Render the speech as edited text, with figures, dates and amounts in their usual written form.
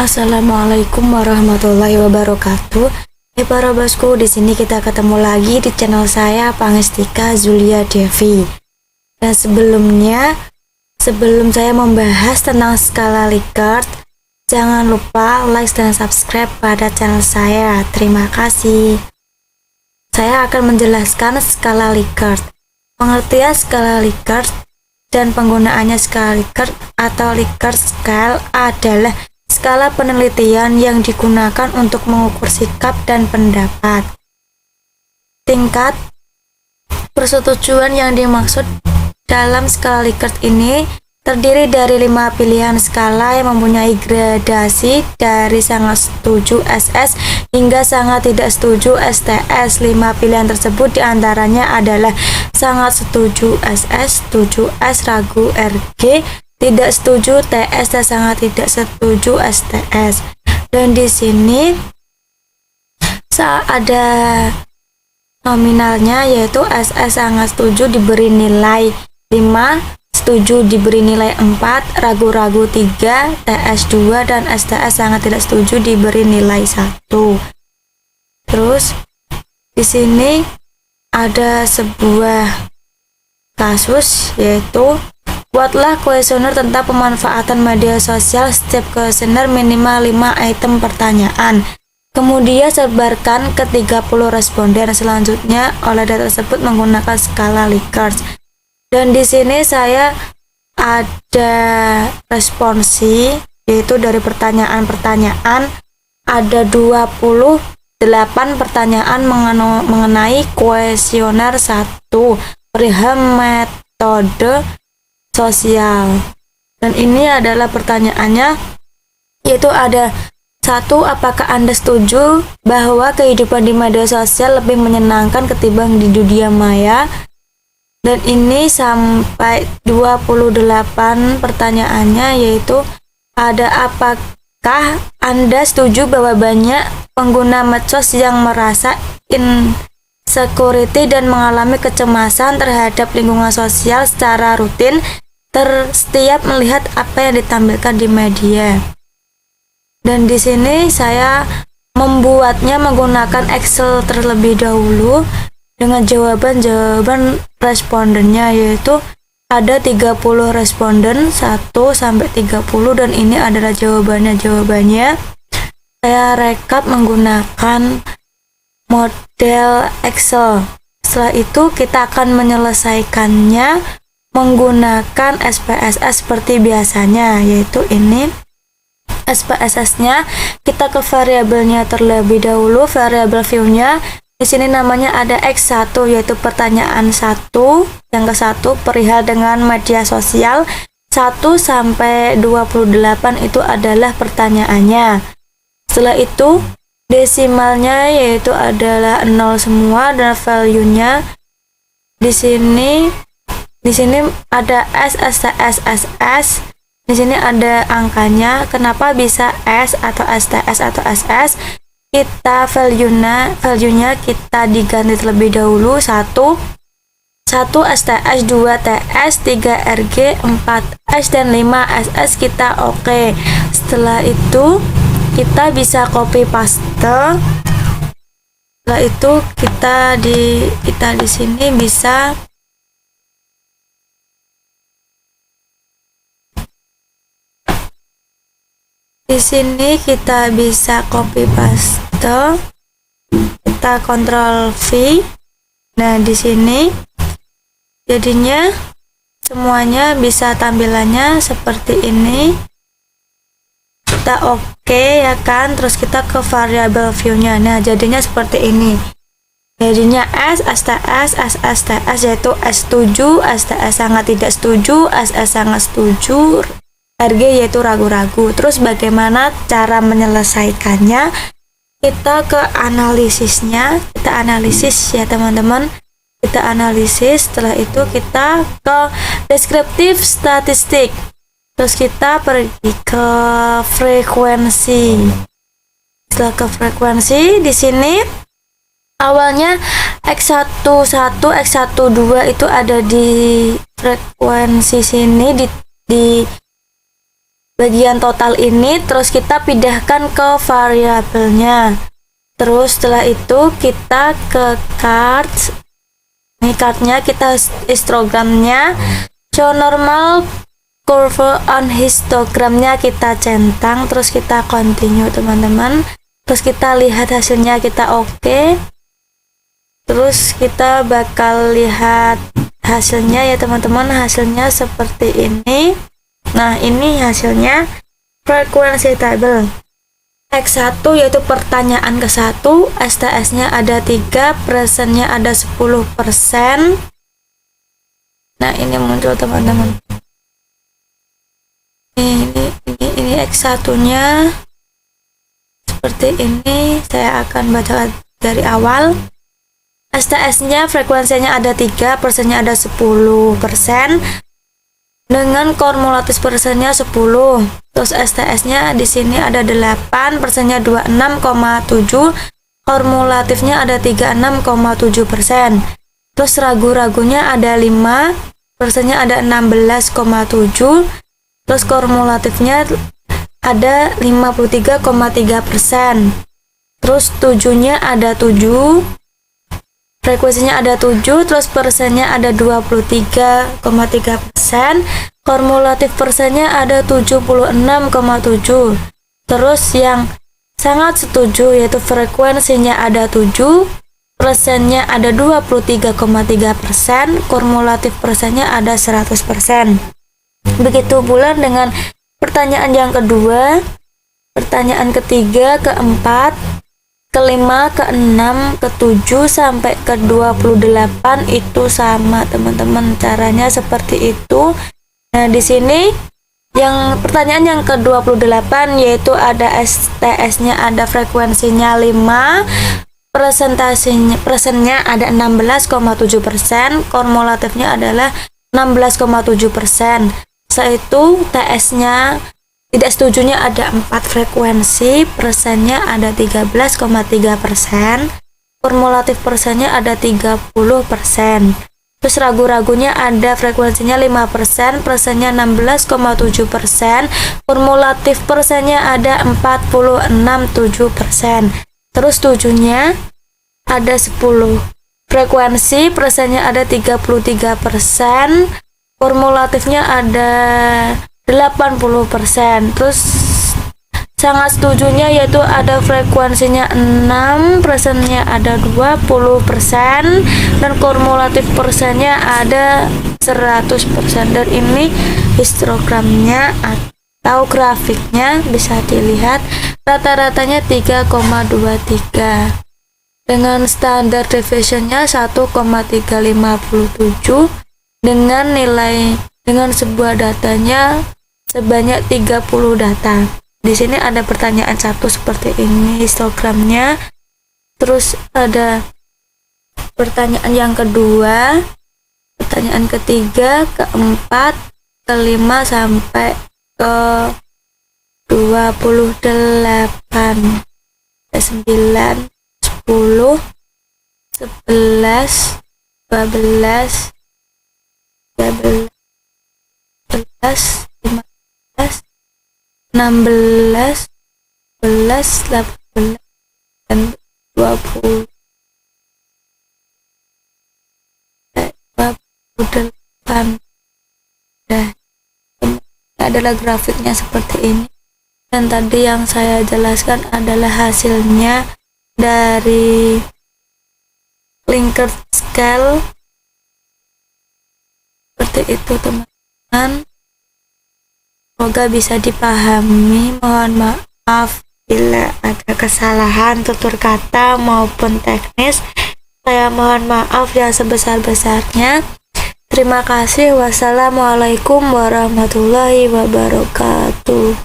Assalamualaikum warahmatullahi wabarakatuh. Para bosku, di sini kita ketemu lagi di channel saya Pangestika Zulia Devi. Dan sebelum saya membahas tentang skala Likert, jangan lupa like dan subscribe pada channel saya. Terima kasih. Saya akan menjelaskan skala Likert. Pengertian skala Likert dan penggunaannya skala Likert atau Likert scale adalah skala penelitian yang digunakan untuk mengukur sikap dan pendapat. Tingkat persetujuan yang dimaksud dalam skala Likert ini terdiri dari 5 pilihan skala yang mempunyai gradasi dari sangat setuju SS hingga sangat tidak setuju STS. 5 pilihan tersebut diantaranya adalah sangat setuju SS, setuju S, ragu RG, tidak setuju TS, dan sangat tidak setuju STS. Dan di sini ada nominalnya, yaitu SS sangat setuju diberi nilai 5, setuju diberi nilai 4, ragu-ragu 3, TS 2, dan STS sangat tidak setuju diberi nilai 1. Terus di sini ada sebuah kasus, yaitu buatlah kuesioner tentang pemanfaatan media sosial. Setiap kuesioner minimal 5 item pertanyaan. Kemudian sebarkan ke 30 responden selanjutnya oleh data tersebut menggunakan skala Likert. Dan di sini saya ada responsi, yaitu dari pertanyaan-pertanyaan ada 28 pertanyaan mengenai kuesioner 1 perihal metode sosial. Dan ini adalah pertanyaannya, yaitu ada 1. Apakah Anda setuju bahwa kehidupan di media sosial lebih menyenangkan ketimbang di dunia maya? Dan ini sampai 28 pertanyaannya, yaitu ada apakah Anda setuju bahwa banyak pengguna medsos yang merasa insecurity dan mengalami kecemasan terhadap lingkungan sosial secara rutin setiap melihat apa yang ditampilkan di media. Dan di sini saya membuatnya menggunakan Excel terlebih dahulu dengan jawaban respondennya, yaitu ada 30 responden 1 sampai 30, dan ini adalah jawabannya. Saya rekap menggunakan model Excel. Setelah itu kita akan menyelesaikannya menggunakan SPSS seperti biasanya, yaitu ini SPSS-nya. Kita ke variabelnya terlebih dahulu, variabel view-nya. Di sini namanya ada X1, yaitu pertanyaan 1 yang ke-1 perihal dengan media sosial. 1 sampai 28 itu adalah pertanyaannya. Setelah itu desimalnya yaitu adalah 0 semua, dan value-nya di sini ada S, STS, SS. Di sini ada angkanya. Kenapa bisa S atau STS atau SS? Kita value-nya kita diganti terlebih dahulu. 1 STS, 2 TS, 3 RG, 4 S, dan 5 SS. Kita oke. Setelah itu kita bisa copy paste. Setelah itu kita di sini bisa copy paste. Kita Ctrl V. Nah, di sini jadinya semuanya bisa tampilannya seperti ini. Kita oke, ya kan. Terus kita ke variabel view-nya. Nah, jadinya seperti ini. Jadinya S, STS, SSTS, yaitu S setuju, STS sangat tidak setuju, SS sangat setuju, RG yaitu ragu-ragu. Terus bagaimana cara menyelesaikannya? Kita ke analisisnya. Kita analisis ya teman-teman. Kita analisis. Setelah itu kita ke deskriptif statistik. Terus kita pergi ke frekuensi. Setelah ke frekuensi, di sini awalnya X11, X12 itu ada di frekuensi sini, di bagian total ini, terus kita pindahkan ke variabelnya. Terus setelah itu kita ke cards. Ini cardnya, kita histogramnya, show normal curve on histogramnya kita centang, terus kita continue teman-teman. Terus kita lihat hasilnya, kita oke. Terus kita bakal lihat hasilnya ya teman-teman. Hasilnya seperti ini. Nah, ini hasilnya frequency table. X1 yaitu pertanyaan ke-1, STS-nya ada 3, presentnya ada 10%. Nah, ini muncul teman-teman. Ini X1-nya seperti ini. Saya akan baca dari awal. STS-nya frekuensinya ada 3, persennya ada 10%. Dengan kumulatif persennya 10. Terus STS-nya di sini ada 8, persennya 26,7, kumulatifnya ada 36,7%. Terus ragu-ragunya ada 5, persennya ada 16,7. Terus kumulatifnya ada 53,3%. Terus 7-nya ada 7. Frekuensinya ada 7, terus persennya ada 23,3%, kumulatif persennya ada 76,7. Terus yang sangat setuju yaitu frekuensinya ada 7, persennya ada 23,3%, kumulatif persennya ada 100%. Begitu pula dengan pertanyaan yang kedua, pertanyaan ketiga, keempat, kelima, keenam, ketujuh sampai ke-28 itu sama teman-teman, caranya seperti itu. Nah, di sini yang pertanyaan yang ke-28 yaitu ada STS-nya ada frekuensinya 5, persennya ada 16,7%, kumulatifnya adalah 16,7%. Setelah itu TS-nya tidak setujunya ada 4 frekuensi, persennya ada 13,3%, kumulatif persennya ada 30%. Terus ragu-ragunya ada frekuensinya 5%, persennya 16,7%, kumulatif persennya ada 46,7%. Terus 7-nya ada 10 frekuensi, persennya ada 33%, kumulatifnya ada 80%. Terus sangat setujunya yaitu ada frekuensinya 6, persennya ada 20%, dan kumulatif persennya ada 100%. Dan ini histogramnya atau grafiknya bisa dilihat, rata-ratanya 3,23 dengan standar deviationnya 1,357 dengan nilai dengan sebuah datanya sebanyak 30 data. Di sini ada pertanyaan 1 seperti ini histogramnya. Terus ada pertanyaan yang kedua, pertanyaan ketiga, keempat, kelima sampai ke 28, 9, 10, 11, 12, 13, 15, 16, 17, 18, dan 20, 28. Nah, ini adalah grafiknya seperti ini. Dan tadi yang saya jelaskan adalah hasilnya dari Likert scale. Seperti itu teman-teman. Semoga bisa dipahami. Mohon maaf bila ada kesalahan tutur kata maupun teknis. Saya mohon maaf yang sebesar-besarnya. Terima kasih. Wassalamualaikum warahmatullahi wabarakatuh.